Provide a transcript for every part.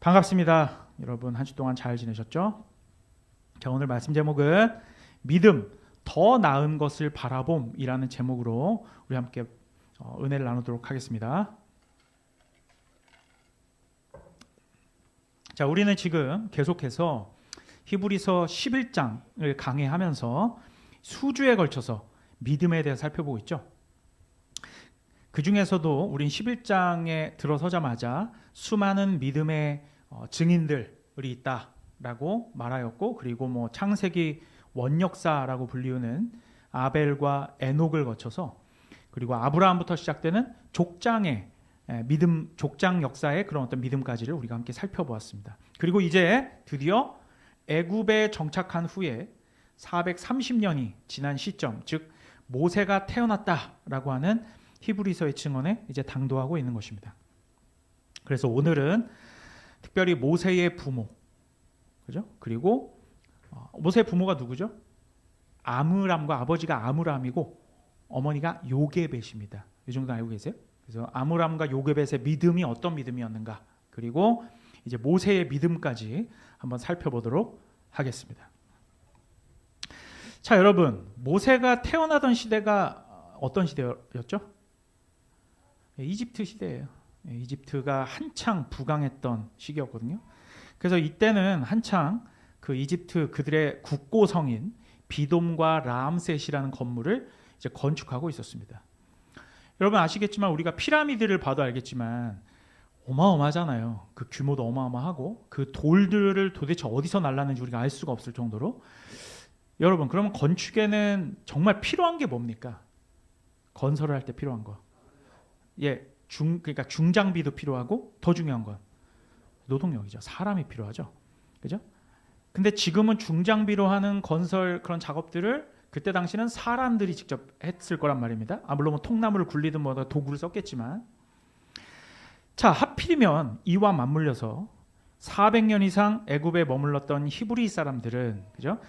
반갑습니다. 여러분 한 주 동안 잘 지내셨죠? 자, 오늘 말씀 제목은 믿음, 더 나은 것을 바라봄이라는 제목으로 우리 함께 은혜를 나누도록 하겠습니다. 자, 우리는 지금 계속해서 히브리서 11장을 강해하면서 수주에 걸쳐서 믿음에 대해 살펴보고 있죠. 그 중에서도 우린 11장에 들어서자마자 수많은 믿음의 증인들이 있다라고 말하였고, 그리고 창세기 원역사라고 불리우는 아벨과 에녹을 거쳐서, 그리고 아브라함부터 시작되는 족장의 믿음, 족장 역사의 그런 어떤 믿음까지를 우리가 함께 살펴보았습니다. 그리고 이제 드디어 애굽에 정착한 후에 430년이 지난 시점, 즉 모세가 태어났다라고 하는 히브리서의 증언에 이제 당도하고 있는 것입니다. 그래서 오늘은 특별히 모세의 부모, 그죠? 그리고 모세의 부모가 누구죠? 아므람과 아버지가 아므람이고 어머니가 요게벳입니다. 이 정도 알고 계세요? 그래서 아므람과 요게벳의 믿음이 어떤 믿음이었는가? 그리고 이제 모세의 믿음까지 한번 살펴보도록 하겠습니다. 자, 여러분, 모세가 태어나던 시대가 어떤 시대였죠? 이집트 시대예요. 이집트가 한창 부강했던 시기였거든요. 그래서 이때는 한창 그 이집트 그들의 국고성인 비돔과 라암셋이라는 건물을 이제 건축하고 있었습니다. 여러분 아시겠지만 우리가 피라미드를 봐도 알겠지만 어마어마하잖아요. 그 규모도 어마어마하고 그 돌들을 도대체 어디서 날랐는지 우리가 알 수가 없을 정도로. 여러분, 그러면 건축에는 정말 필요한 게 뭡니까? 건설을 할 때 필요한 거. 그러니까 중장비도 필요하고 더 중요한 건 노동력이죠. 사람이 필요하죠. 그죠? 근데 지금은 중장비로 하는 건설 그런 작업들을 그때 당시는 사람들이 직접 했을 거란 말입니다. 물론 통나무를 굴리든 도구를 썼겠지만, 자, 하필이면 이와 맞물려서 400년 이상 애굽에 머물렀던 히브리 사람들은, 그죠?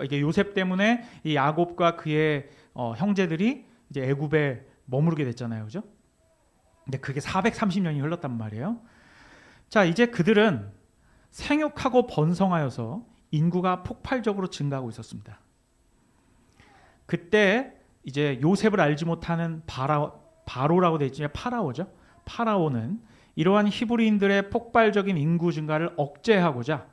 이게 요셉 때문에 이 야곱과 그의 형제들이 이제 애굽에 머무르게 됐잖아요, 그죠? 근데 그게 430년이 흘렀단 말이에요. 자, 이제 그들은 생육하고 번성하여서 인구가 폭발적으로 증가하고 있었습니다. 그때 이제 요셉을 알지 못하는 바로라고 되어 있지만 파라오죠. 파라오는 이러한 히브리인들의 폭발적인 인구 증가를 억제하고자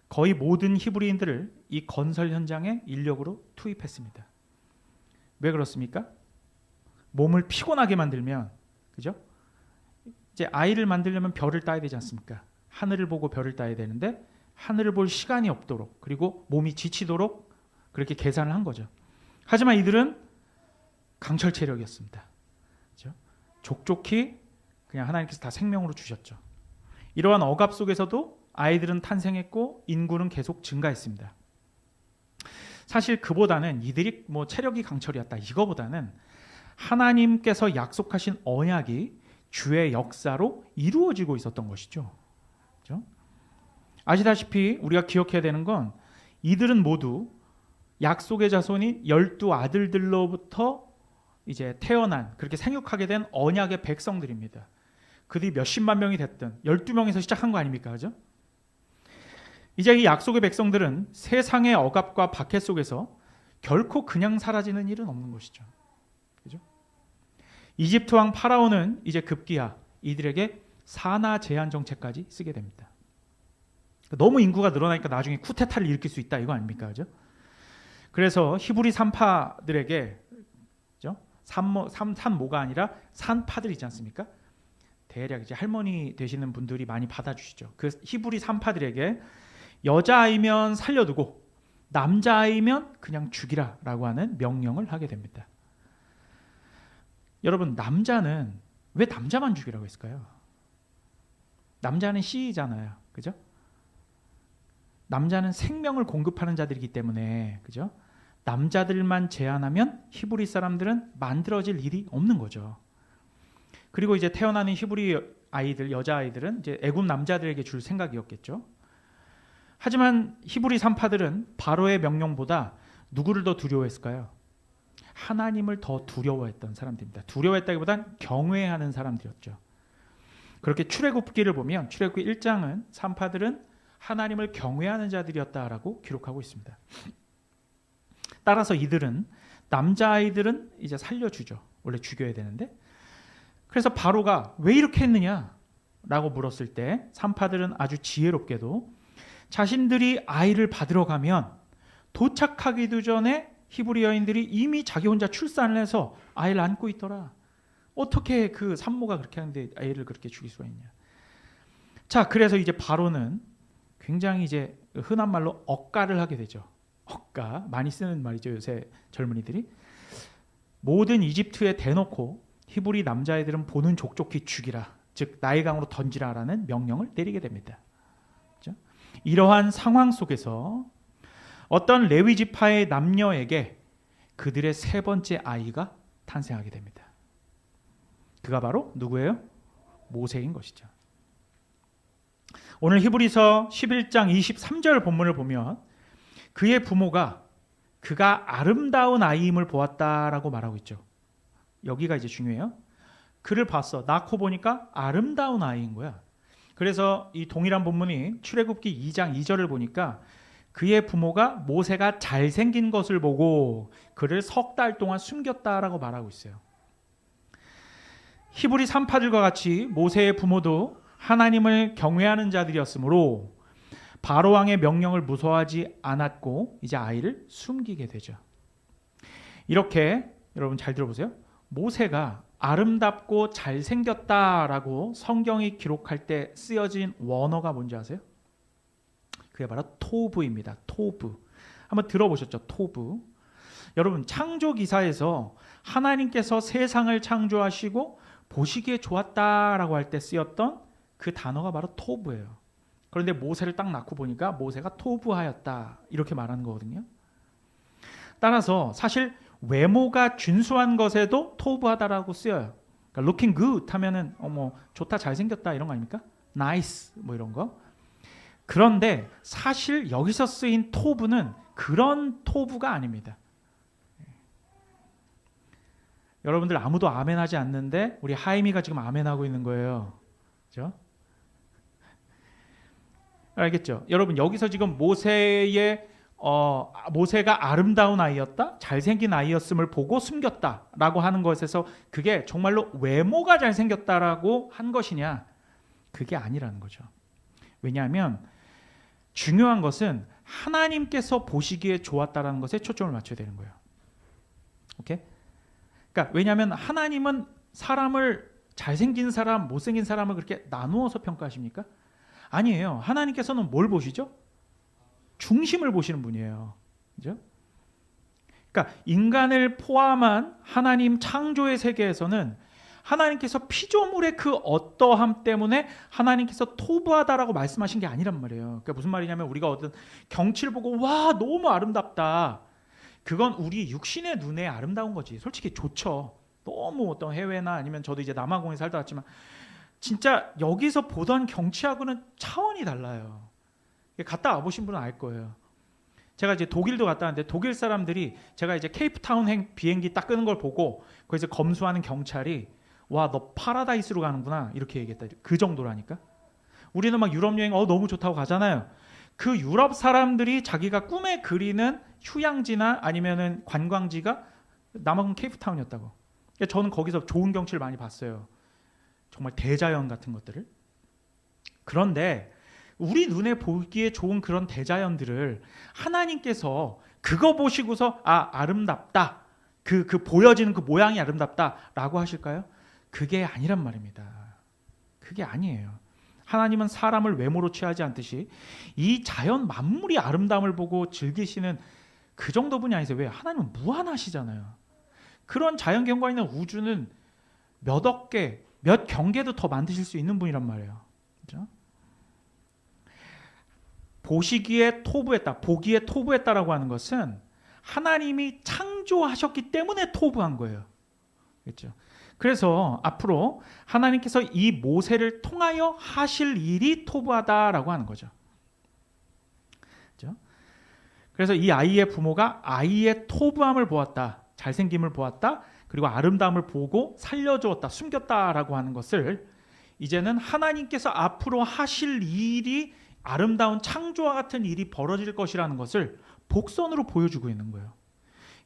거의 모든 히브리인들을 이 건설 현장에 인력으로 투입했습니다. 왜 그렇습니까? 몸을 피곤하게 만들면, 그죠? 이제 아이를 만들려면 별을 따야 되지 않습니까? 하늘을 보고 별을 따야 되는데 하늘을 볼 시간이 없도록, 그리고 몸이 지치도록 그렇게 계산을 한 거죠. 하지만 이들은 강철 체력이었습니다. 그죠? 족족히 그냥 하나님께서 다 생명으로 주셨죠. 이러한 억압 속에서도 아이들은 탄생했고 인구는 계속 증가했습니다. 사실 그보다는 이들이 체력이 강철이었다, 이거보다는 하나님께서 약속하신 언약이 주의 역사로 이루어지고 있었던 것이죠. 그렇죠? 아시다시피 우리가 기억해야 되는 건 이들은 모두 약속의 자손인 12아들들로부터 이제 태어난, 그렇게 생육하게 된 언약의 백성들입니다. 그들이 몇십만 명이 됐든 12명에서 시작한 거 아닙니까? 그죠? 이제 이 약속의 백성들은 세상의 억압과 박해 속에서 결코 그냥 사라지는 일은 없는 것이죠. 그죠? 이집트 왕 파라오는 이제 급기야 이들에게 산하 제한 정책까지 쓰게 됩니다. 너무 인구가 늘어나니까 나중에 쿠데타를 일으킬 수 있다, 이거 아닙니까? 그죠? 그래서 히브리 산파들에게, 그죠? 산모가 아니라 산파들 있지 않습니까? 대략 이제 할머니 되시는 분들이 많이 받아주시죠. 그 히브리 산파들에게 여자아이면 살려두고 남자아이면 그냥 죽이라라고 하는 명령을 하게 됩니다. 여러분, 남자는 왜 남자만 죽이라고 했을까요? 남자는 씨잖아요, 그죠? 남자는 생명을 공급하는 자들이기 때문에, 그죠? 남자들만 제한하면 히브리 사람들은 만들어질 일이 없는 거죠. 그리고 이제 태어나는 히브리 아이들, 여자아이들은 이제 애굽 남자들에게 줄 생각이었겠죠. 하지만 히브리 산파들은 바로의 명령보다 누구를 더 두려워했을까요? 하나님을 더 두려워했던 사람들입니다. 두려워했다기보단 경외하는 사람들이었죠. 그렇게 출애굽기를 보면 출애굽기 1장은 산파들은 하나님을 경외하는 자들이었다라고 기록하고 있습니다. 따라서 이들은 남자아이들은 이제 살려주죠. 원래 죽여야 되는데. 그래서 바로가 왜 이렇게 했느냐라고 물었을 때 산파들은 아주 지혜롭게도 자신들이 아이를 받으러 가면 도착하기도 전에 히브리 여인들이 이미 자기 혼자 출산을 해서 아이를 안고 있더라. 어떻게 그 산모가 그렇게 하는데 아이를 그렇게 죽일 수가 있냐. 자, 그래서 이제 바로는 굉장히 이제 흔한 말로 억가를 하게 되죠. 억가, 많이 쓰는 말이죠. 요새 젊은이들이. 모든 이집트에 대놓고 히브리 남자애들은 보는 족족히 죽이라, 즉 나일강으로 던지라라는 명령을 내리게 됩니다. 그렇죠? 이러한 상황 속에서 어떤 레위 지파의 남녀에게 그들의 세 번째 아이가 탄생하게 됩니다. 그가 바로 누구예요? 모세인 것이죠. 오늘 히브리서 11장 23절 본문을 보면 그의 부모가 그가 아름다운 아이임을 보았다라고 말하고 있죠. 여기가 이제 중요해요. 그를 봤어. 낳고 보니까 아름다운 아이인 거야. 그래서 이 동일한 본문이 출애굽기 2장 2절을 보니까 그의 부모가 모세가 잘생긴 것을 보고 그를 석 달 동안 숨겼다라고 말하고 있어요. 히브리 산파들과 같이 모세의 부모도 하나님을 경외하는 자들이었으므로 바로 왕의 명령을 무서워하지 않았고 이제 아이를 숨기게 되죠. 이렇게 여러분 잘 들어보세요. 모세가 아름답고 잘생겼다라고 성경이 기록할 때 쓰여진 원어가 뭔지 아세요? 그게 바로 토브입니다. 토브. 한번 들어보셨죠? 토브. 여러분 창조 기사에서 하나님께서 세상을 창조하시고 보시기에 좋았다라고 할 때 쓰였던 그 단어가 바로 토브예요. 그런데 모세를 딱 낳고 보니까 모세가 토브하였다 이렇게 말하는 거거든요. 따라서 사실 외모가 준수한 것에도 토브하다라고 쓰여요. 그러니까 looking good 하면은 뭐 좋다 잘생겼다 이런 거 아닙니까? nice 뭐 이런 거. 그런데 사실 여기서 쓰인 토브는 그런 토브가 아닙니다. 여러분들 아무도 아멘하지 않는데 우리 하임이가 지금 아멘하고 있는 거예요. 그렇죠? 알겠죠? 여러분 여기서 지금 모세가 아름다운 아이였다, 잘생긴 아이였음을 보고 숨겼다라고 하는 것에서 그게 정말로 외모가 잘생겼다라고 한 것이냐? 그게 아니라는 거죠. 왜냐하면 중요한 것은 하나님께서 보시기에 좋았다라는 것에 초점을 맞춰야 되는 거예요. 오케이? 그러니까 왜냐하면 하나님은 사람을 잘생긴 사람, 못생긴 사람을 그렇게 나누어서 평가하십니까? 아니에요. 하나님께서는 뭘 보시죠? 중심을 보시는 분이에요. 그죠? 그러니까 인간을 포함한 하나님 창조의 세계에서는 하나님께서 피조물의 그 어떠함 때문에 하나님께서 토부하다라고 말씀하신 게 아니란 말이에요. 그러니까 무슨 말이냐면 우리가 어떤 경치를 보고 와 너무 아름답다. 그건 우리 육신의 눈에 아름다운 거지. 솔직히 좋죠. 너무 어떤 해외나 아니면 저도 이제 남아공에 살다 왔지만 진짜 여기서 보던 경치하고는 차원이 달라요. 갔다 와보신 분은 알 거예요. 제가 이제 독일도 갔다 왔는데 독일 사람들이 제가 이제 케이프타운 비행기 딱 끄는 걸 보고 거기서 검수하는 경찰이 와 너 파라다이스로 가는구나 이렇게 얘기했다. 그 정도라니까. 우리는 막 유럽 여행 너무 좋다고 가잖아요. 그 유럽 사람들이 자기가 꿈에 그리는 휴양지나 아니면은 관광지가 남아공 케이프타운이었다고. 그러니까 저는 거기서 좋은 경치를 많이 봤어요. 정말 대자연 같은 것들을. 그런데 우리 눈에 보기에 좋은 그런 대자연들을 하나님께서 그거 보시고서 아름답다. 그 보여지는 그 모양이 아름답다라고 하실까요? 그게 아니란 말입니다. 그게 아니에요. 하나님은 사람을 외모로 취하지 않듯이 이 자연 만물이 아름다움을 보고 즐기시는 그 정도분이 아니세요. 왜? 하나님은 무한하시잖아요. 그런 자연 경관 있는 우주는 몇 억 개, 몇 경계도 더 만드실 수 있는 분이란 말이에요. 그렇죠? 보시기에 토부했다, 보기에 토부했다라고 하는 것은 하나님이 창조하셨기 때문에 토부한 거예요. 그렇죠? 그래서 앞으로 하나님께서 이 모세를 통하여 하실 일이 토부하다라고 하는 거죠. 그렇죠? 그래서 이 아이의 부모가 아이의 토부함을 보았다, 잘생김을 보았다, 그리고 아름다움을 보고 살려주었다, 숨겼다라고 하는 것을 이제는 하나님께서 앞으로 하실 일이 아름다운 창조와 같은 일이 벌어질 것이라는 것을 복선으로 보여주고 있는 거예요.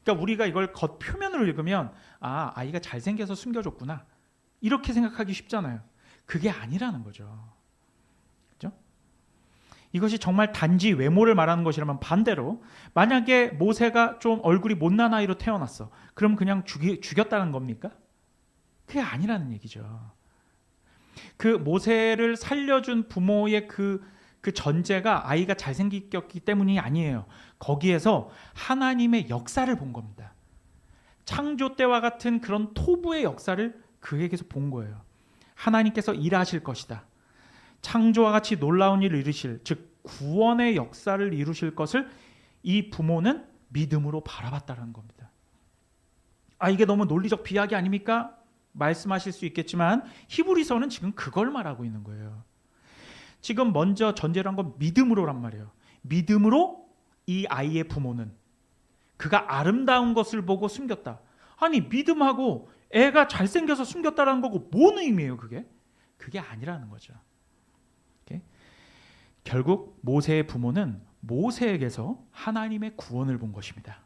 그러니까 우리가 이걸 겉표면으로 읽으면 아이가 잘생겨서 숨겨줬구나 이렇게 생각하기 쉽잖아요. 그게 아니라는 거죠. 그렇죠? 이것이 정말 단지 외모를 말하는 것이라면 반대로 만약에 모세가 좀 얼굴이 못난 아이로 태어났어. 그럼 그냥 죽였다는 겁니까? 그게 아니라는 얘기죠. 그 모세를 살려준 부모의 그 전제가 아이가 잘생겼기 때문이 아니에요. 거기에서 하나님의 역사를 본 겁니다. 창조 때와 같은 그런 토부의 역사를 그에게서 본 거예요. 하나님께서 일하실 것이다. 창조와 같이 놀라운 일을 이루실, 즉 구원의 역사를 이루실 것을 이 부모는 믿음으로 바라봤다는 겁니다. 이게 너무 논리적 비약이 아닙니까? 말씀하실 수 있겠지만 히브리서는 지금 그걸 말하고 있는 거예요. 지금 먼저 전제로 한 건 믿음으로란 말이에요. 믿음으로 이 아이의 부모는 그가 아름다운 것을 보고 숨겼다. 아니 믿음하고 애가 잘생겨서 숨겼다라는 거고 뭔 의미예요 그게? 그게 아니라는 거죠. 오케이? 결국 모세의 부모는 모세에게서 하나님의 구원을 본 것입니다.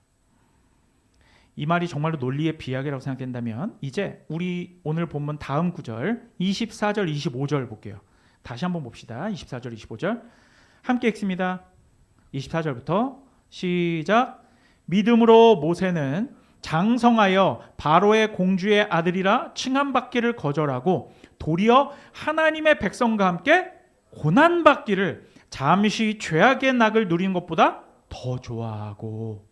이 말이 정말로 논리의 비약이라고 생각된다면 이제 우리 오늘 본문 다음 구절 24절 25절 볼게요. 다시 한번 봅시다. 24절 25절 함께 읽습니다. 24절부터 시작. 믿음으로 모세는 장성하여 바로의 공주의 아들이라 칭함받기를 거절하고 도리어 하나님의 백성과 함께 고난받기를 잠시 죄악의 낙을 누리는 것보다 더 좋아하고.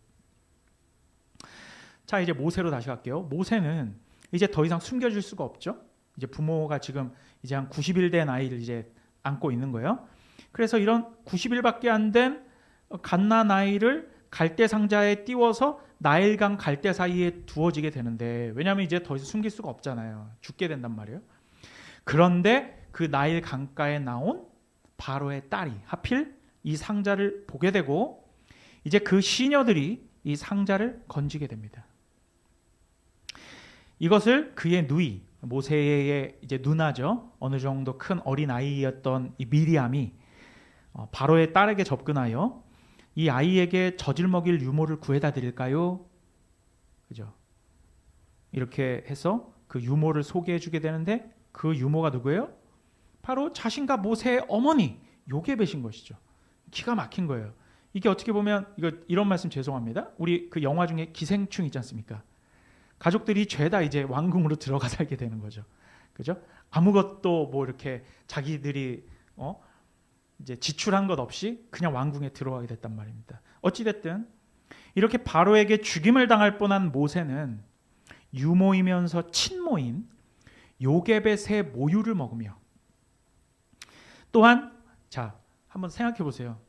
자, 이제 모세로 다시 갈게요. 모세는 이제 더 이상 숨겨질 수가 없죠. 이제 부모가 지금 이제 한 90일 된 아이를 이제 안고 있는 거예요. 그래서 이런 90일밖에 안 된 갓난 아이를 갈대 상자에 띄워서 나일강 갈대 사이에 두어지게 되는데, 왜냐하면 이제 더 이상 숨길 수가 없잖아요. 죽게 된단 말이에요. 그런데 그 나일 강가에 나온 바로의 딸이 하필 이 상자를 보게 되고 이제 그 시녀들이 이 상자를 건지게 됩니다. 이것을 그의 누이, 모세의 이제 누나죠. 어느 정도 큰 어린 아이였던 이 미리암이 바로의 딸에게 접근하여 이 아이에게 젖을 먹일 유모를 구해다 드릴까요? 그죠? 이렇게 해서 그 유모를 소개해 주게 되는데 그 유모가 누구예요? 바로 자신과 모세의 어머니 요게벳인 것이죠. 기가 막힌 거예요. 이게 어떻게 보면 이런 말씀 죄송합니다. 우리 그 영화 중에 기생충 있지 않습니까? 가족들이 죄다 이제 왕궁으로 들어가 살게 되는 거죠. 그죠? 아무것도 뭐 이렇게 자기들이 이제 지출한 것 없이 그냥 왕궁에 들어가게 됐단 말입니다. 어찌 됐든 이렇게 바로에게 죽임을 당할 뻔한 모세는 유모이면서 친모인 요게벳의 모유를 먹으며 또한 자, 한번 생각해 보세요.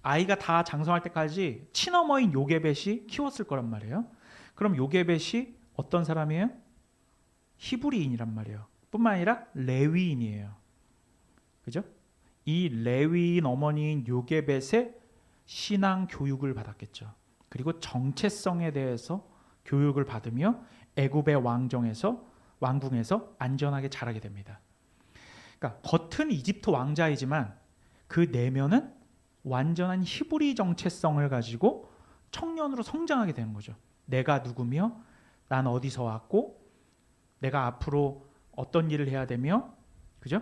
아이가 다 장성할 때까지 친어머인 요게벳이 키웠을 거란 말이에요. 그럼 요게벳이 어떤 사람이에요? 히브리인이란 말이에요. 뿐만 아니라 레위인이에요. 그죠? 이 레위인 어머니인 요게벳의 신앙 교육을 받았겠죠. 그리고 정체성에 대해서 교육을 받으며 애굽의 왕궁에서 안전하게 자라게 됩니다. 그러니까 겉은 이집트 왕자이지만 그 내면은 완전한 히브리 정체성을 가지고 청년으로 성장하게 되는 거죠. 내가 누구며 난 어디서 왔고 내가 앞으로 어떤 일을 해야 되며, 그죠?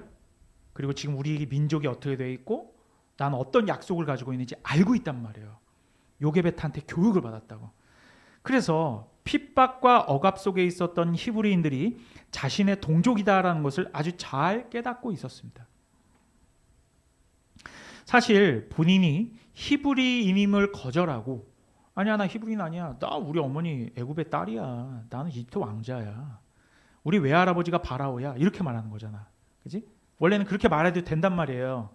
그리고 지금 우리 민족이 어떻게 되어 있고 난 어떤 약속을 가지고 있는지 알고 있단 말이에요. 요게벳한테 교육을 받았다고. 그래서 핍박과 억압 속에 있었던 히브리인들이 자신의 동족이다라는 것을 아주 잘 깨닫고 있었습니다. 사실 본인이 히브리인임을 거절하고 아니야 나 히브리인 아니야, 나 우리 어머니 애굽의 딸이야, 나는 이집트 왕자야, 우리 외할아버지가 바라오야, 이렇게 말하는 거잖아. 그지? 원래는 그렇게 말해도 된단 말이에요.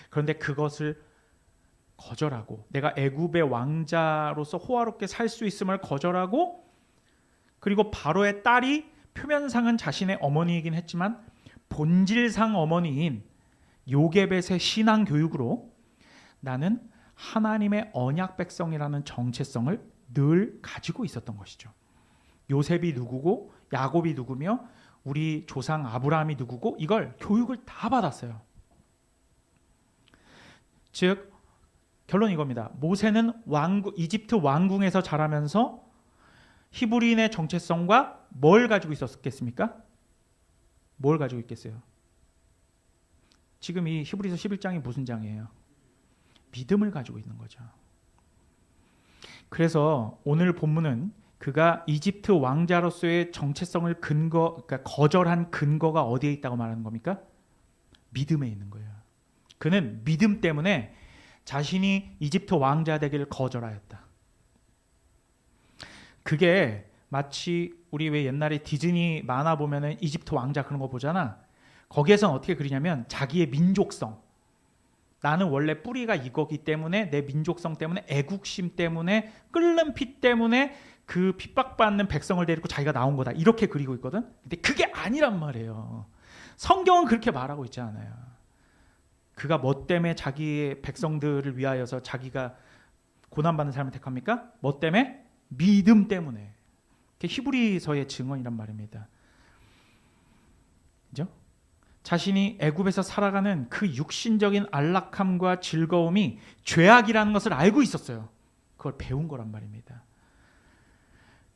그런데 그것을 거절하고 내가 애굽의 왕자로서 호화롭게 살 수 있음을 거절하고, 그리고 바로의 딸이 표면상은 자신의 어머니이긴 했지만 본질상 어머니인 요게벳의 신앙 교육으로 나는 하나님의 언약 백성이라는 정체성을 늘 가지고 있었던 것이죠. 요셉이 누구고 야곱이 누구며 우리 조상 아브라함이 누구고 이걸 교육을 다 받았어요. 즉 결론 이겁니다. 모세는 이집트 왕궁에서 자라면서 히브리인의 정체성과 뭘 가지고 있었겠습니까? 뭘 가지고 있겠어요? 지금 이 히브리서 11장이 무슨 장이에요? 믿음을 가지고 있는 거죠. 그래서 오늘 본문은 그가 이집트 왕자로서의 정체성을 그러니까 거절한 근거가 어디에 있다고 말하는 겁니까? 믿음에 있는 거예요. 그는 믿음 때문에 자신이 이집트 왕자 되기를 거절하였다. 그게 마치 우리 왜 옛날에 디즈니 만화 보면은 이집트 왕자 그런 거 보잖아. 거기에서는 어떻게 그리냐면 자기의 민족성. 나는 원래 뿌리가 이거기 때문에 내 민족성 때문에 애국심 때문에 끓는 피 때문에 그 핍박받는 백성을 데리고 자기가 나온 거다. 이렇게 그리고 있거든. 근데 그게 아니란 말이에요. 성경은 그렇게 말하고 있지 않아요. 그가 뭐 때문에 자기의 백성들을 위하여서 자기가 고난받는 삶을 택합니까? 뭐 때문에? 믿음 때문에. 그게 히브리서의 증언이란 말입니다. 그죠? 자신이 애굽에서 살아가는 그 육신적인 안락함과 즐거움이 죄악이라는 것을 알고 있었어요. 그걸 배운 거란 말입니다.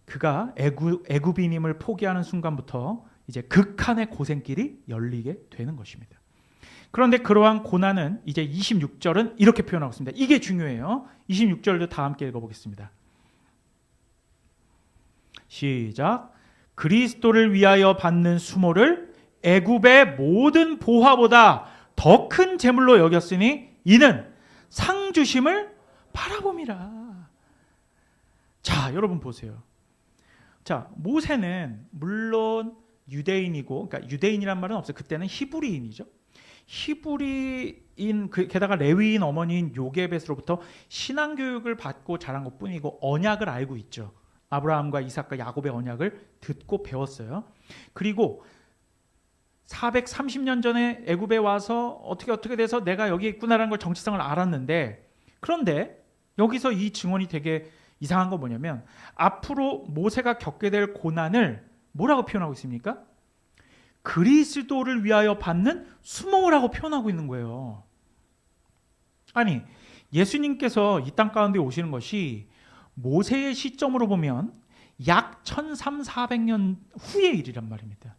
그가 애굽인임을 포기하는 순간부터 이제 극한의 고생길이 열리게 되는 것입니다. 그런데 그러한 고난은 이제 26절은 이렇게 표현하고 있습니다. 이게 중요해요. 26절도 다 함께 읽어보겠습니다. 시작. 그리스도를 위하여 받는 수모를 애굽의 모든 보화보다 더 큰 재물로 여겼으니 이는 상 주심을 바라봄이라. 자, 여러분 보세요. 자, 모세는 물론 유대인이고, 그러니까 유대인이란 말은 없어요. 그때는 히브리인이죠. 히브리인, 게다가 레위인 어머니인 요게벳으로부터 신앙 교육을 받고 자란 것뿐이고 언약을 알고 있죠. 아브라함과 이삭과 야곱의 언약을 듣고 배웠어요. 그리고 430년 전에 애굽에 와서 어떻게 돼서 내가 여기 있구나라는 걸 정체성을 알았는데, 그런데 여기서 이 증언이 되게 이상한 건 뭐냐면 앞으로 모세가 겪게 될 고난을 뭐라고 표현하고 있습니까? 그리스도를 위하여 받는 수모라고 표현하고 있는 거예요. 아니, 예수님께서 이 땅 가운데 오시는 것이 모세의 시점으로 보면 약 1300~400년 후의 일이란 말입니다.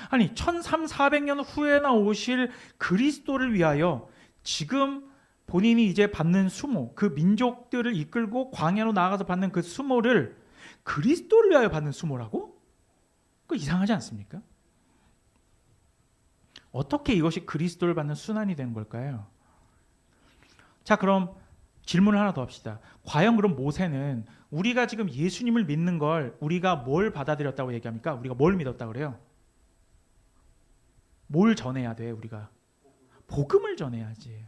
아니, 1300~400년 후에나 오실 그리스도를 위하여 지금 본인이 이제 받는 수모, 그 민족들을 이끌고 광야로 나아가서 받는 그 수모를 그리스도를 위하여 받는 수모라고? 그거 이상하지 않습니까? 어떻게 이것이 그리스도를 받는 순환이 된 걸까요? 자, 그럼 질문을 하나 더 합시다. 과연 그럼 모세는 우리가 지금 예수님을 믿는 걸 우리가 뭘 받아들였다고 얘기합니까? 우리가 뭘 믿었다고 그래요? 뭘 전해야 돼, 우리가? 복음을 전해야지.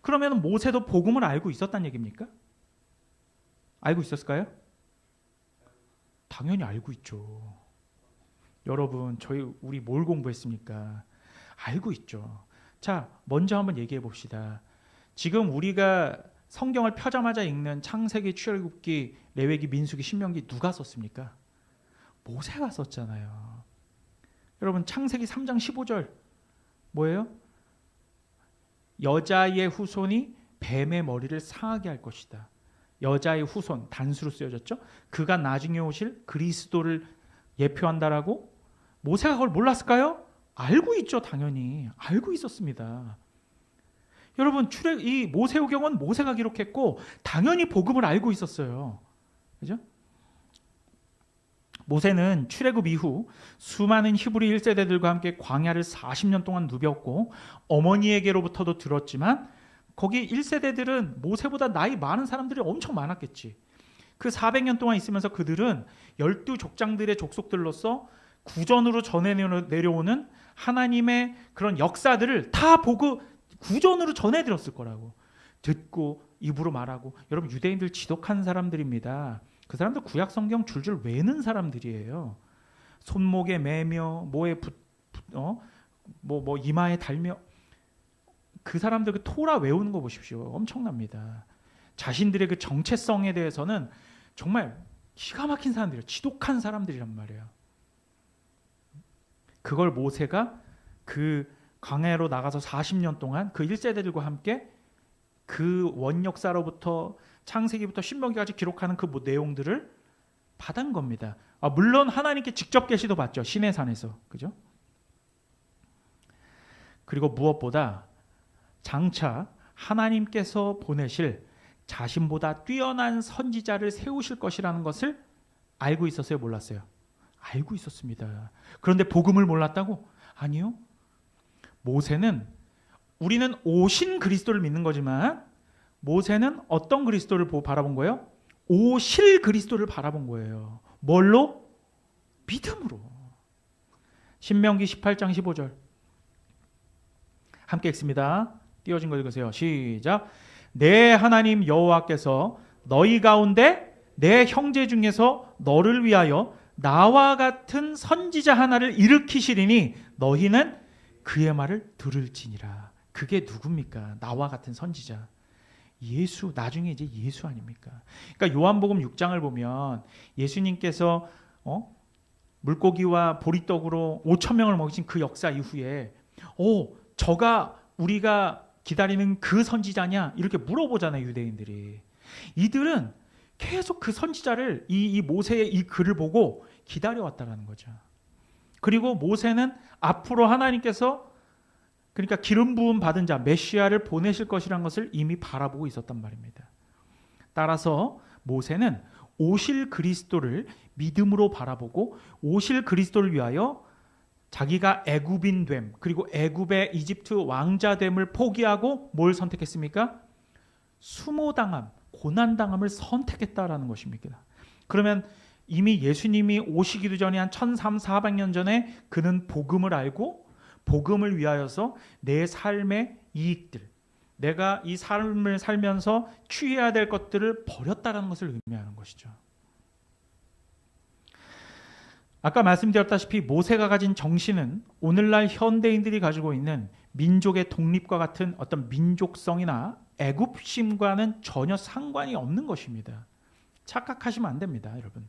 그러면 모세도 복음을 알고 있었단 얘기입니까? 알고 있었을까요? 당연히 알고 있죠. 여러분, 우리 뭘 공부했습니까? 알고 있죠. 자, 먼저 한번 얘기해 봅시다. 지금 우리가 성경을 펴자마자 읽는 창세기, 출애굽기, 레위기, 민수기, 신명기 누가 썼습니까? 모세가 썼잖아요. 여러분, 창세기 3장 15절 뭐예요? 여자의 후손이 뱀의 머리를 상하게 할 것이다. 여자의 후손, 단수로 쓰여졌죠. 그가 나중에 오실 그리스도를 예표한다라고. 모세가 그걸 몰랐을까요? 알고 있죠. 당연히 알고 있었습니다. 여러분, 이 모세오경은 모세가 기록했고 당연히 복음을 알고 있었어요. 그죠? 모세는 출애굽 이후 수많은 히브리 1세대들과 함께 광야를 40년 동안 누볐고 어머니에게로부터도 들었지만 거기 1세대들은 모세보다 나이 많은 사람들이 엄청 많았겠지. 그 400년 동안 있으면서 그들은 12족장들의 족속들로서 구전으로 전해 내려오는 하나님의 그런 역사들을 다 보고 구전으로 전해들었을 거라고. 듣고 입으로 말하고. 여러분, 유대인들 지독한 사람들입니다. 그 사람들 구약 성경 줄줄 외는 사람들이에요. 손목에 매며 뭐에 이마에 달며. 그 사람들 그 토라 외우는 거 보십시오. 엄청납니다. 자신들의 그 정체성에 대해서는 정말 기가 막힌 사람들이에요. 지독한 사람들이란 말이에요. 그걸 모세가 그 광야로 나가서 40년 동안 그 1세대들과 함께 그 원역사로부터 창세기부터 신명기까지 기록하는 그 내용들을 받은 겁니다. 물론 하나님께 직접 계시도 받죠. 시내산에서. 그죠? 그리고 무엇보다 장차 하나님께서 보내실 자신보다 뛰어난 선지자를 세우실 것이라는 것을 알고 있었어요? 몰랐어요? 알고 있었습니다. 그런데 복음을 몰랐다고? 아니요. 모세는, 우리는 오신 그리스도를 믿는 거지만 모세는 어떤 그리스도를 바라본 거예요? 오실 그리스도를 바라본 거예요. 뭘로? 믿음으로. 신명기 18장 15절 함께 읽습니다. 띄워진 거 읽으세요. 시작. 내 하나님 여호와께서 너희 가운데 내 형제 중에서 너를 위하여 나와 같은 선지자 하나를 일으키시리니 너희는 그의 말을 들을지니라. 그게 누굽니까? 나와 같은 선지자. 예수, 나중에 이제 예수 아닙니까? 그러니까 요한복음 6장을 보면 예수님께서 물고기와 보리떡으로 5천 명을 먹이신 그 역사 이후에 저가 우리가 기다리는 그 선지자냐? 이렇게 물어보잖아요, 유대인들이. 이들은 계속 그 선지자를 이 모세의 이 글을 보고 기다려왔다라는 거죠. 그리고 모세는 앞으로 하나님께서, 그러니까 기름 부음 받은 자 메시아를 보내실 것이라는 것을 이미 바라보고 있었단 말입니다. 따라서 모세는 오실 그리스도를 믿음으로 바라보고 오실 그리스도를 위하여 자기가 애굽인됨, 그리고 애굽의 이집트 왕자됨을 포기하고 뭘 선택했습니까? 수모당함, 고난당함을 선택했다라는 것입니다. 그러면 이미 예수님이 오시기도 전에 한 1300~400년 전에 그는 복음을 알고 복음을 위하여서 내 삶의 이익들, 내가 이 삶을 살면서 취해야 될 것들을 버렸다라는 것을 의미하는 것이죠. 아까 말씀드렸다시피 모세가 가진 정신은 오늘날 현대인들이 가지고 있는 민족의 독립과 같은 어떤 민족성이나 애굽심과는 전혀 상관이 없는 것입니다. 착각하시면 안 됩니다, 여러분.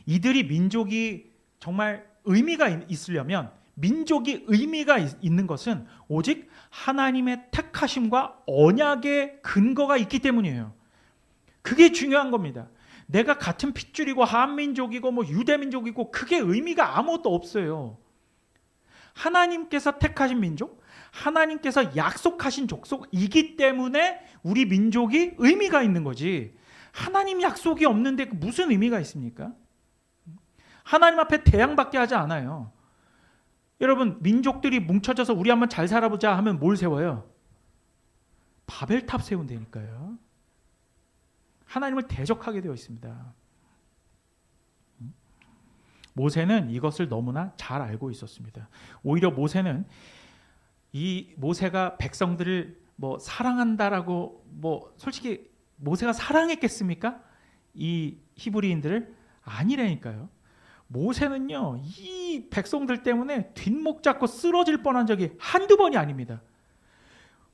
이들이 민족이 정말 의미가 있으려면, 민족이 의미가 있는 것은 오직 하나님의 택하심과 언약의 근거가 있기 때문이에요. 그게 중요한 겁니다. 내가 같은 핏줄이고 한민족이고 유대민족이고 그게 의미가 아무것도 없어요. 하나님께서 택하신 민족, 하나님께서 약속하신 족속이기 때문에 우리 민족이 의미가 있는 거지, 하나님 약속이 없는데 무슨 의미가 있습니까? 하나님 앞에 대항받게 하지 않아요. 여러분, 민족들이 뭉쳐져서 우리 한번 잘 살아보자 하면 뭘 세워요? 바벨탑 세운다니까요. 하나님을 대적하게 되어 있습니다. 모세는 이것을 너무나 잘 알고 있었습니다. 오히려 모세는 모세가 백성들을 사랑한다라고, 솔직히 모세가 사랑했겠습니까? 이 히브리인들을? 아니라니까요. 모세는요, 이 백성들 때문에 뒷목 잡고 쓰러질 뻔한 적이 한두 번이 아닙니다.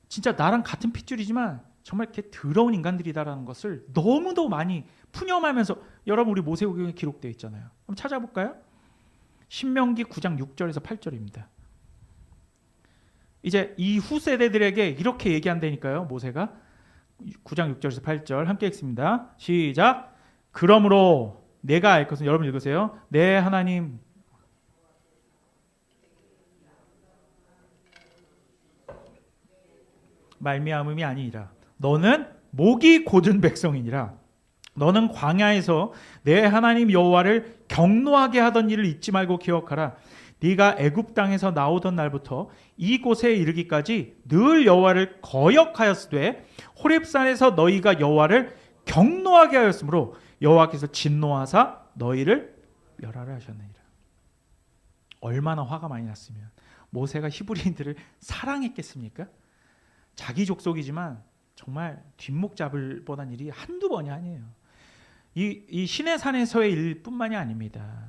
진짜 나랑 같은 핏줄이지만 정말 이렇게 더러운 인간들이다라는 것을 너무도 많이 푸념하면서, 여러분 우리 모세오경에 기록되어 있잖아요. 한번 찾아볼까요? 신명기 9장 6절에서 8절입니다. 이제 이 후세대들에게 이렇게 얘기한다니까요. 모세가 9장 6절에서 8절 함께 읽습니다. 시작. 그러므로 내가 알 것은, 여러분 읽으세요. 내 하나님 말미암음이 아니니라. 너는 목이 곧은 백성이니라. 너는 광야에서 내 하나님 여호와를 경노하게 하던 일을 잊지 말고 기억하라. 네가 애굽 땅에서 나오던 날부터 이곳에 이르기까지 늘 여호와를 거역하였으되 호렙산에서 너희가 여호와를 경노하게 하였으므로 여호와께서 진노하사 너희를 멸하라 하셨느니라. 얼마나 화가 많이 났으면 모세가 히브리인들을 사랑했겠습니까? 자기 족속이지만 정말 뒷목 잡을 뻔한 일이 한두 번이 아니에요. 이 시내산에서의 일뿐만이 아닙니다.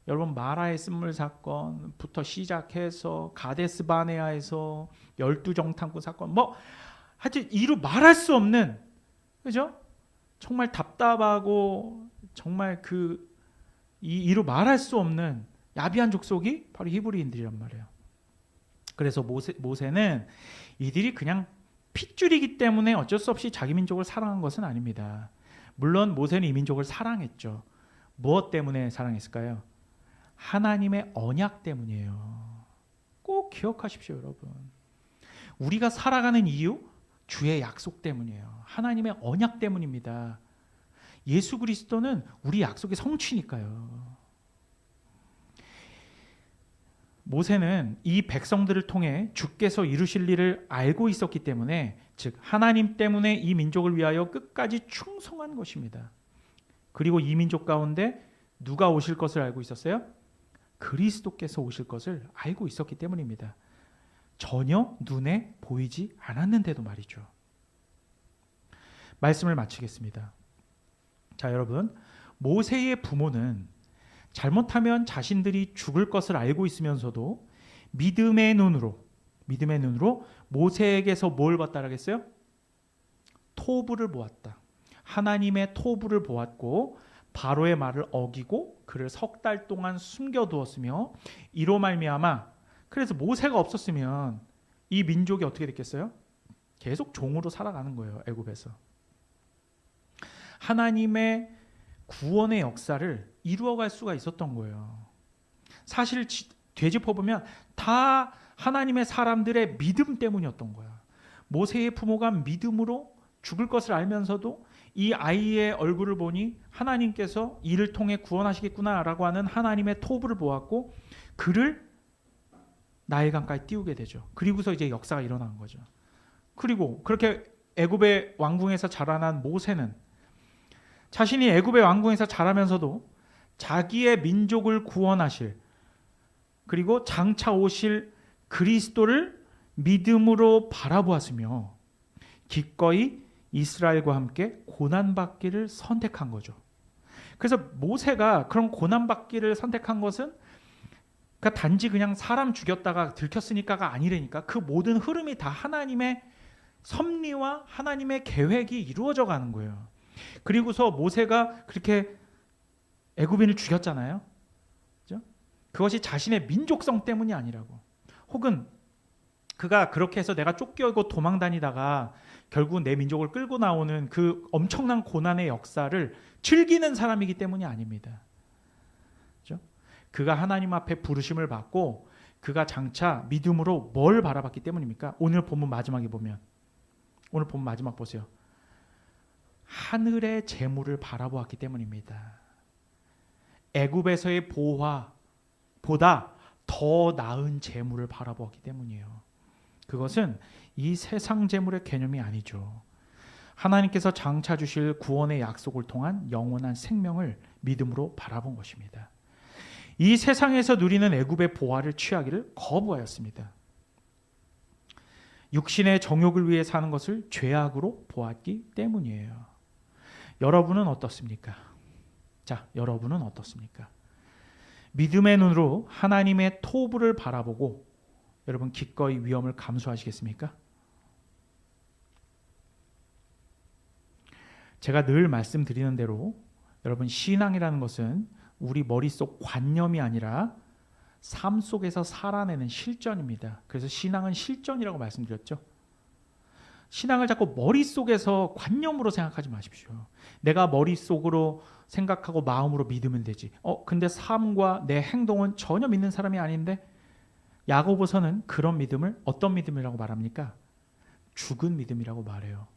여러분, 마라의 쓴물 사건부터 시작해서 가데스 바네아에서 12정탐꾼 사건, 하여튼 이루 말할 수 없는, 그죠? 정말 답답하고 정말 이루 말할 수 없는 야비한 족속이 바로 히브리인들이란 말이에요. 그래서 모세는 이들이 그냥 핏줄이기 때문에 어쩔 수 없이 자기 민족을 사랑한 것은 아닙니다. 물론 모세는 이 민족을 사랑했죠. 무엇 때문에 사랑했을까요? 하나님의 언약 때문이에요. 꼭 기억하십시오, 여러분. 우리가 살아가는 이유, 주의 약속 때문이에요. 하나님의 언약 때문입니다. 예수 그리스도는 우리 약속의 성취니까요. 모세는 이 백성들을 통해 주께서 이루실 일을 알고 있었기 때문에, 즉 하나님 때문에 이 민족을 위하여 끝까지 충성한 것입니다. 그리고 이 민족 가운데 누가 오실 것을 알고 있었어요? 그리스도께서 오실 것을 알고 있었기 때문입니다. 전혀 눈에 보이지 않았는데도 말이죠. 말씀을 마치겠습니다. 자, 여러분, 모세의 부모는 잘못하면 자신들이 죽을 것을 알고 있으면서도 믿음의 눈으로 모세에게서 뭘 봤다라고 했어요? 토부를 보았다. 하나님의 토부를 보았고 바로의 말을 어기고 그를 석 달 동안 숨겨두었으며, 이로 말미암아, 그래서 모세가 없었으면 이 민족이 어떻게 됐겠어요? 계속 종으로 살아가는 거예요. 애굽에서. 하나님의 구원의 역사를 이루어갈 수가 있었던 거예요. 사실 되짚어보면 다 하나님의 사람들의 믿음 때문이었던 거야. 모세의 부모가 믿음으로 죽을 것을 알면서도 이 아이의 얼굴을 보니 하나님께서 이를 통해 구원하시겠구나라고 하는 하나님의 토부를 보았고 그를 나일강가에 띄우게 되죠. 그리고서 이제 역사가 일어난 거죠. 그리고 그렇게 애굽의 왕궁에서 자라난 모세는 자신이 애굽의 왕궁에서 자라면서도 자기의 민족을 구원하실, 그리고 장차 오실 그리스도를 믿음으로 바라보았으며 기꺼이 이스라엘과 함께 고난받기를 선택한 거죠. 그래서 모세가 그런 고난받기를 선택한 것은 그러니까 단지 그냥 사람 죽였다가 들켰으니까가 아니라니까. 그 모든 흐름이 다 하나님의 섭리와 하나님의 계획이 이루어져 가는 거예요. 그리고서 모세가 그렇게 애굽인을 죽였잖아요. 그렇죠? 그것이 자신의 민족성 때문이 아니라고. 혹은 그가 그렇게 해서 내가 쫓겨고 도망 다니다가 결국 내 민족을 끌고 나오는 그 엄청난 고난의 역사를 즐기는 사람이기 때문이 아닙니다. 그렇죠? 그가 하나님 앞에 부르심을 받고 그가 장차 믿음으로 뭘 바라봤기 때문입니까? 오늘 본문 마지막에 보면, 오늘 본문 마지막 보세요. 하늘의 재물을 바라보았기 때문입니다. 애굽에서의 보화보다 더 나은 재물을 바라보았기 때문이에요. 그것은 이 세상 재물의 개념이 아니죠. 하나님께서 장차 주실 구원의 약속을 통한 영원한 생명을 믿음으로 바라본 것입니다. 이 세상에서 누리는 애굽의 보화를 취하기를 거부하였습니다. 육신의 정욕을 위해 사는 것을 죄악으로 보았기 때문이에요. 여러분은 어떻습니까? 자, 여러분은 어떻습니까? 믿음의 눈으로 하나님의 토부를 바라보고 여러분 기꺼이 위험을 감수하시겠습니까? 제가 늘 말씀드리는 대로 여러분, 신앙이라는 것은 우리 머릿속 관념이 아니라 삶 속에서 살아내는 실전입니다. 그래서 신앙은 실전이라고 말씀드렸죠. 신앙을 자꾸 머릿속에서 관념으로 생각하지 마십시오. 내가 머릿속으로 생각하고 마음으로 믿으면 되지. 근데 삶과 내 행동은 전혀 믿는 사람이 아닌데, 야고보서는 그런 믿음을 어떤 믿음이라고 말합니까? 죽은 믿음이라고 말해요.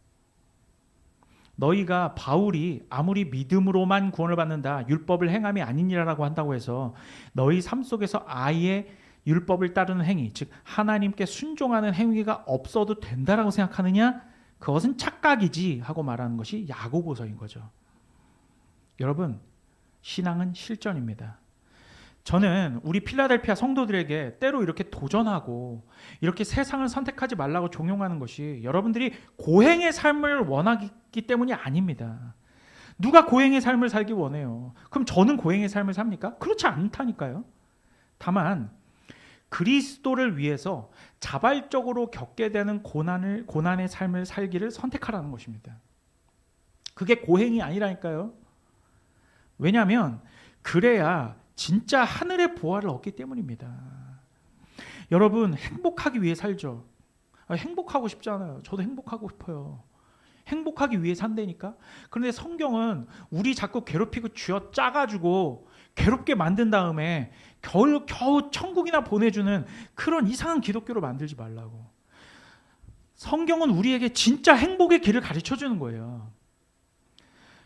너희가 바울이 아무리 믿음으로만 구원을 받는다, 율법을 행함이 아니니라라고 한다고 해서 너희 삶 속에서 아예 율법을 따르는 행위, 즉 하나님께 순종하는 행위가 없어도 된다라고 생각하느냐? 그것은 착각이지 하고 말하는 것이 야고보서인 거죠. 여러분, 신앙은 실전입니다. 저는 우리 필라델피아 성도들에게 때로 이렇게 도전하고 이렇게 세상을 선택하지 말라고 종용하는 것이 여러분들이 고행의 삶을 원하기 때문이 아닙니다. 누가 고행의 삶을 살기 원해요? 그럼 저는 고행의 삶을 삽니까? 그렇지 않다니까요. 다만 그리스도를 위해서 자발적으로 겪게 되는 고난의 삶을 살기를 선택하라는 것입니다. 그게 고행이 아니라니까요. 왜냐하면 그래야 진짜 하늘의 보화를 얻기 때문입니다. 여러분, 행복하기 위해 살죠. 행복하고 싶지 않아요. 저도 행복하고 싶어요. 행복하기 위해 산다니까. 그런데 성경은 우리 자꾸 괴롭히고 쥐어 짜가지고 괴롭게 만든 다음에 겨우 천국이나 보내주는 그런 이상한 기독교로 만들지 말라고. 성경은 우리에게 진짜 행복의 길을 가르쳐 주는 거예요.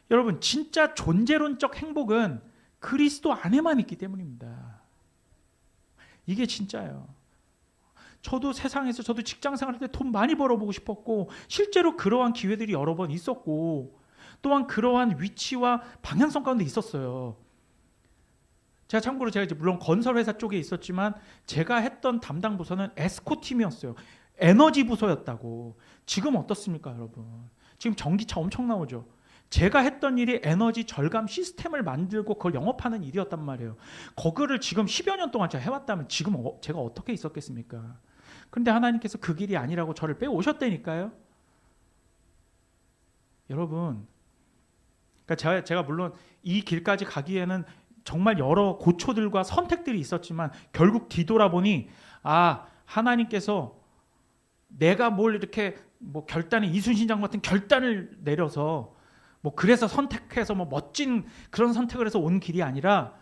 여러분, 진짜 존재론적 행복은 그리스도 안에만 있기 때문입니다. 이게 진짜예요. 저도 세상에서 저도 직장 생활할 때 돈 많이 벌어보고 싶었고 실제로 그러한 기회들이 여러 번 있었고 또한 그러한 위치와 방향성 가운데 있었어요. 참고로 제가 이제 물론 건설회사 쪽에 있었지만 제가 했던 담당 부서는 에스코팀이었어요. 에너지 부서였다고. 지금 어떻습니까, 여러분? 지금 전기차 엄청 나오죠. 제가 했던 일이 에너지 절감 시스템을 만들고 그걸 영업하는 일이었단 말이에요. 그거를 지금 10여 년 동안 제가 해왔다면 지금 제가 어떻게 있었겠습니까? 그런데 하나님께서 그 길이 아니라고 저를 빼오셨다니까요. 여러분, 그러니까 제가 물론 이 길까지 가기에는 정말 여러 고초들과 선택들이 있었지만 결국 뒤돌아보니 하나님께서 내가 뭘 이렇게 뭐 결단이 이순신 장군 같은 결단을 내려서 뭐 그래서 선택해서 뭐 멋진 그런 선택을 해서 온 길이 아니라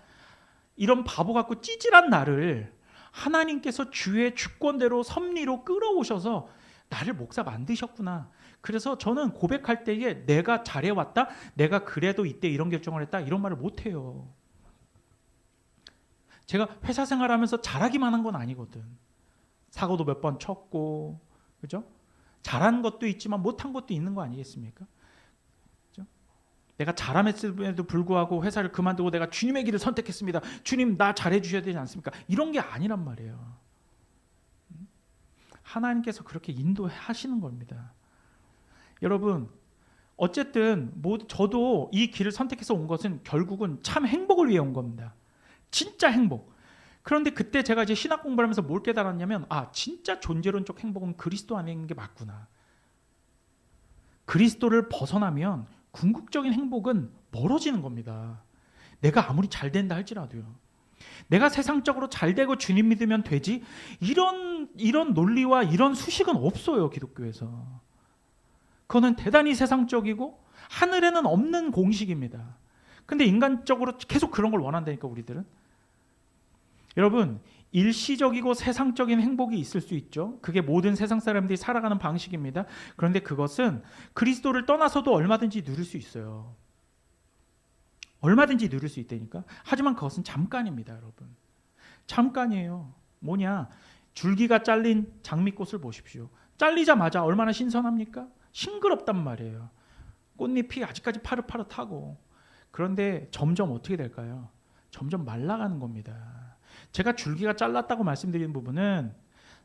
이런 바보 같고 찌질한 나를 하나님께서 주의 주권대로 섭리로 끌어오셔서 나를 목사 만드셨구나. 그래서 저는 고백할 때에 내가 잘해왔다, 내가 그래도 이때 이런 결정을 했다, 이런 말을 못해요. 제가 회사 생활하면서 잘하기만 한 건 아니거든. 사고도 몇 번 쳤고, 그죠? 잘한 것도 있지만 못한 것도 있는 거 아니겠습니까? 그죠? 내가 잘함에도 불구하고 회사를 그만두고 내가 주님의 길을 선택했습니다. 주님 나 잘해 주셔야 되지 않습니까? 이런 게 아니란 말이에요. 하나님께서 그렇게 인도하시는 겁니다. 여러분, 어쨌든 저도 이 길을 선택해서 온 것은 결국은 참 행복을 위해 온 겁니다. 진짜 행복. 그런데 그때 제가 이제 신학 공부를 하면서 뭘 깨달았냐면 진짜 존재론적 행복은 그리스도 안에 있는 게 맞구나. 그리스도를 벗어나면 궁극적인 행복은 멀어지는 겁니다. 내가 아무리 잘 된다 할지라도요. 내가 세상적으로 잘 되고 주님 믿으면 되지, 이런 논리와 이런 수식은 없어요, 기독교에서. 그거는 대단히 세상적이고 하늘에는 없는 공식입니다. 근데 인간적으로 계속 그런 걸 원한다니까, 우리들은. 여러분, 일시적이고 세상적인 행복이 있을 수 있죠. 그게 모든 세상 사람들이 살아가는 방식입니다. 그런데 그것은 그리스도를 떠나서도 얼마든지 누릴 수 있어요. 얼마든지 누릴 수 있다니까. 하지만 그것은 잠깐입니다, 여러분. 잠깐이에요. 뭐냐? 줄기가 잘린 장미꽃을 보십시오. 잘리자마자 얼마나 신선합니까? 싱그럽단 말이에요. 꽃잎이 아직까지 파릇파릇하고. 그런데 점점 어떻게 될까요? 점점 말라가는 겁니다. 제가 줄기가 잘랐다고 말씀드리는 부분은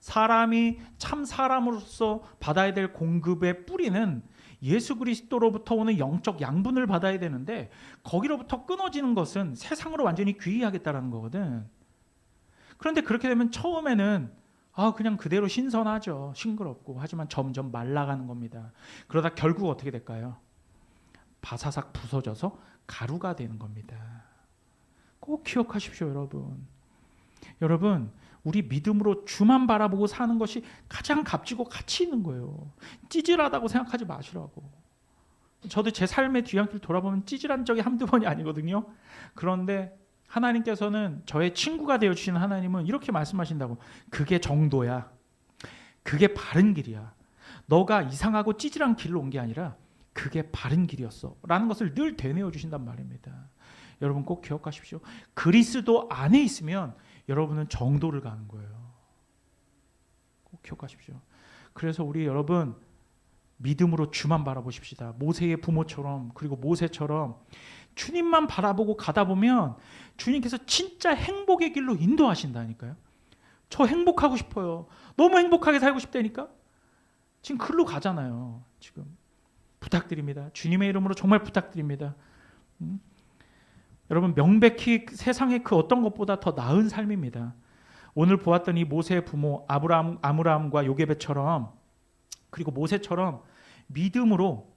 사람이 참 사람으로서 받아야 될 공급의 뿌리는 예수 그리스도로부터 오는 영적 양분을 받아야 되는데 거기로부터 끊어지는 것은 세상으로 완전히 귀의하겠다라는 거거든. 그런데 그렇게 되면 처음에는 그냥 그대로 신선하죠. 싱그럽고. 하지만 점점 말라가는 겁니다. 그러다 결국 어떻게 될까요? 바사삭 부서져서 가루가 되는 겁니다. 꼭 기억하십시오, 여러분. 여러분, 우리 믿음으로 주만 바라보고 사는 것이 가장 값지고 가치 있는 거예요. 찌질하다고 생각하지 마시라고. 저도 제 삶의 뒤안길 돌아보면 찌질한 적이 한두 번이 아니거든요. 그런데 하나님께서는 저의 친구가 되어주시는 하나님은 이렇게 말씀하신다고. 그게 정도야. 그게 바른 길이야. 너가 이상하고 찌질한 길로 온 게 아니라 그게 바른 길이었어 라는 것을 늘 되뇌어 주신단 말입니다. 여러분 꼭 기억하십시오. 그리스도 안에 있으면 여러분은 정도를 가는 거예요. 꼭 기억하십시오. 그래서 우리 여러분 믿음으로 주만 바라보십시다. 모세의 부모처럼, 그리고 모세처럼 주님만 바라보고 가다 보면 주님께서 진짜 행복의 길로 인도하신다니까요. 저 행복하고 싶어요. 너무 행복하게 살고 싶다니까. 지금 글로 가잖아요. 지금 부탁드립니다. 주님의 이름으로 정말 부탁드립니다. 여러분, 명백히 세상의 그 어떤 것보다 더 나은 삶입니다. 오늘 보았던 이 모세의 부모 아므람과 요게벳처럼, 그리고 모세처럼 믿음으로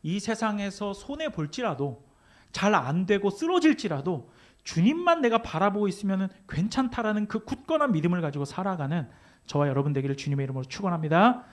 이 세상에서 손해 볼지라도, 잘 안 되고 쓰러질지라도 주님만 내가 바라보고 있으면 괜찮다라는 그 굳건한 믿음을 가지고 살아가는 저와 여러분 되기를 주님의 이름으로 축원합니다.